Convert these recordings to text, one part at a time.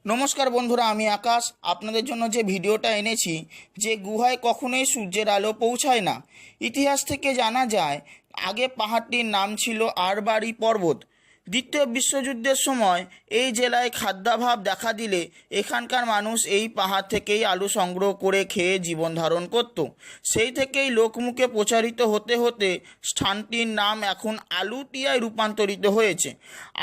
নমস্কার বন্ধুরা, আমি আকাশ আপনাদের জন্য যে ভিডিওটা এনেছি যে গুহায় কখনোই সূর্যের আলো পৌঁছায় না। ইতিহাস থেকে জানা যায় আগে পাহাড়টির নাম ছিল আরবারি পর্বত। দ্বিতীয় বিশ্বযুদ্ধের সময় এই জেলায় খাদ্যাভাব দেখা দিলে এখানকার মানুষ এই পাহাড় থেকেই আলু সংগ্রহ করে খেয়ে জীবন ধারণ করত। সেই থেকেই লোকমুখে প্রচারিত হতে হতে স্থানটির নাম এখন আলুটিয়ায় রূপান্তরিত হয়েছে।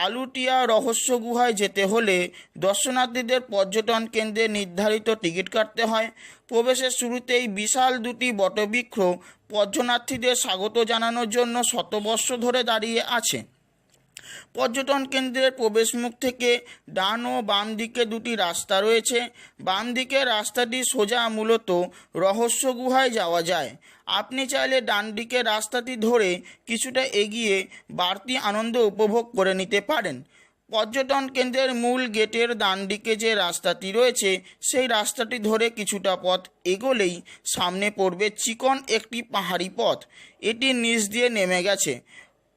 আলুটিয়া রহস্য গুহায় যেতে হলে দর্শনার্থীদের পর্যটন কেন্দ্রে নির্ধারিত টিকিট কাটতে হয়। প্রবেশের শুরুতেই বিশাল দুটি বটবৃক্ষ পর্যটনার্থীদের স্বাগত জানানোর জন্য শতবর্ষ ধরে দাঁড়িয়ে আছে। পর্যটন কেন্দ্রের প্রবেশমুখ থেকে ডান ও বাম দিকে দুটি রাস্তা রয়েছে। বাম দিকের রাস্তাটি সোজা মূলত রহস্য গুহায় যাওয়া যায়। আপনি চাইলে ডান দিকের রাস্তাটি ধরে কিছুটা এগিয়ে বাড়তি আনন্দ উপভোগ করে নিতে পারেন। পর্যটন কেন্দ্রের মূল গেটের ডান দিকে যে রাস্তাটি রয়েছে সেই রাস্তাটি ধরে কিছুটা পথ এগোলেই সামনে পড়বে চিকন একটি পাহাড়ি পথ। এটি নিচ দিয়ে নেমে গেছে।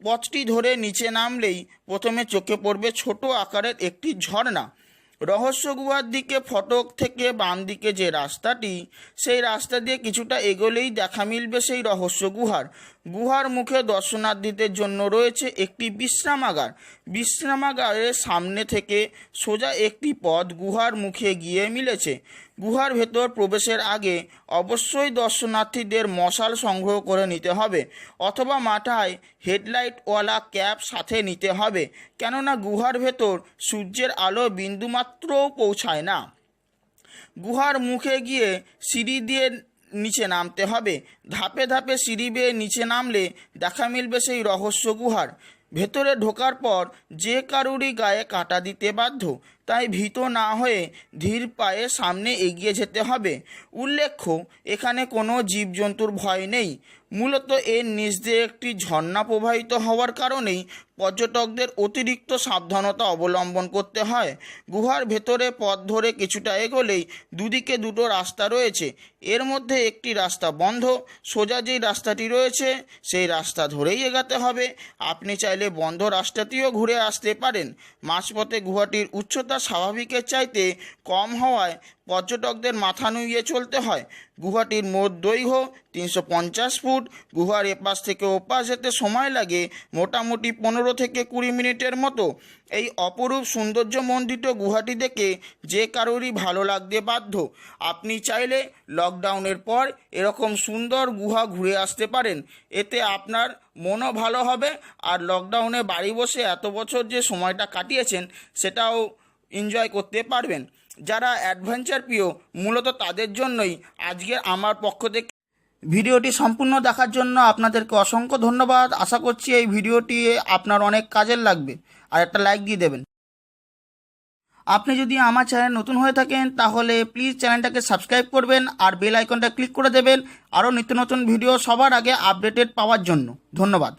পথটি ধরে নিচে নামলেই প্রথমে চোখে পড়বে ছোট আকারের একটি ঝর্ণা। রহস্য গুহার দিকে ফটক থেকে বাম দিকে যে রাস্তাটি সেই রাস্তা দিয়ে কিছুটা এগোলেই দেখা মিলবে সেই রহস্য গুহার মুখে দর্শনার্থীদের জন্য রয়েছে একটি বিশ্রামাগার। বিশ্রামাগারের সামনে থেকে সোজা একটি পথ গুহার মুখে গিয়ে মিলেছে। গুহার ভেতর প্রবেশের আগে অবশ্যই দর্শনার্থীদের মশাল সংগ্রহ করে নিতে হবে অথবা মাথায় হেডলাইটওয়ালা ক্যাপ সাথে নিতে হবে, কেননা গুহার ভেতর সূর্যের আলো বিন্দুমাত্রও পৌঁছায় না। গুহার মুখে গিয়ে সিঁড়ি দিয়ে নিচে নামতে হবে। ধাপে ধাপে সিঁড়ি বেয়ে নিচে নামলে দেখা মিলবে সেই রহস্য গুহার। ভেতরে ঢোকার পর যে কারুরই গায়ে কাঁটা দিতে বাধ্য, তাই ভীত না হয়ে ধীর পায়ে সামনে এগিয়ে যেতে হবে। উল্লেখ্য, এখানে কোনো জীবজন্তুর ভয় নেই। মূলত এর নিচ দিয়ে একটি ঝর্ণা প্রবাহিত হওয়ার কারণেই পর্যটকদের অতিরিক্ত সাবধানতা অবলম্বন করতে হয়। গুহার ভেতরে পথ ধরে কিছুটা এগোলেই দুদিকে দুটো রাস্তা রয়েছে। এর মধ্যে একটি রাস্তা বন্ধ। সোজা যেই রাস্তাটি রয়েছে সেই রাস্তা ধরেই এগাতে হবে। আপনি চাইলে বন্ধ রাস্তাটিও ঘুরে আসতে পারেন। মাঝপথে গুহাটির উচ্চতা স্বাভাবিকের চাইতে কম হওয়ায় পর্যটকদের মাথা নুইয়ে চলতে হয়। গুহাটির মোট দৈর্ঘ্য 350 ফুট। গুহার এপাশ থেকে ওপাশ যেতে সময় লাগে মোটামুটি 15 থেকে 20 মিনিটের মতো। এই অপরূপ সৌন্দর্যমণ্ডিত গুহাটি দেখে যে কারোরই ভালো লাগতে বাধ্য। আপনি চাইলে লকডাউনের পর এরকম সুন্দর গুহা ঘুরে আসতে পারেন। এতে আপনার মনও ভালো হবে, আর লকডাউনে বাড়ি বসে এত বছর যে সময়টা কাটিয়েছেন সেটাও এনজয় করতে পারবেন। যারা অ্যাডভেঞ্চার প্রিয় মূলত তাদের জন্যই আজকের আমার পক্ষ থেকে ভিডিওটি সম্পূর্ণ দেখার জন্য আপনাদেরকে অসংখ্য ধন্যবাদ। আশা করছি এই ভিডিওটি আপনার অনেক কাজের লাগবে, আর একটা লাইক দিয়ে দেবেন। আপনি যদি আমার চ্যানেল নতুন হয়ে থাকেন তাহলে প্লিজ চ্যানেলটাকে সাবস্ক্রাইব করবেন আর বেল আইকনটা ক্লিক করে দেবেন আরও নিত্য নতুন ভিডিও সবার আগে আপডেটেড পাওয়ার জন্য। ধন্যবাদ।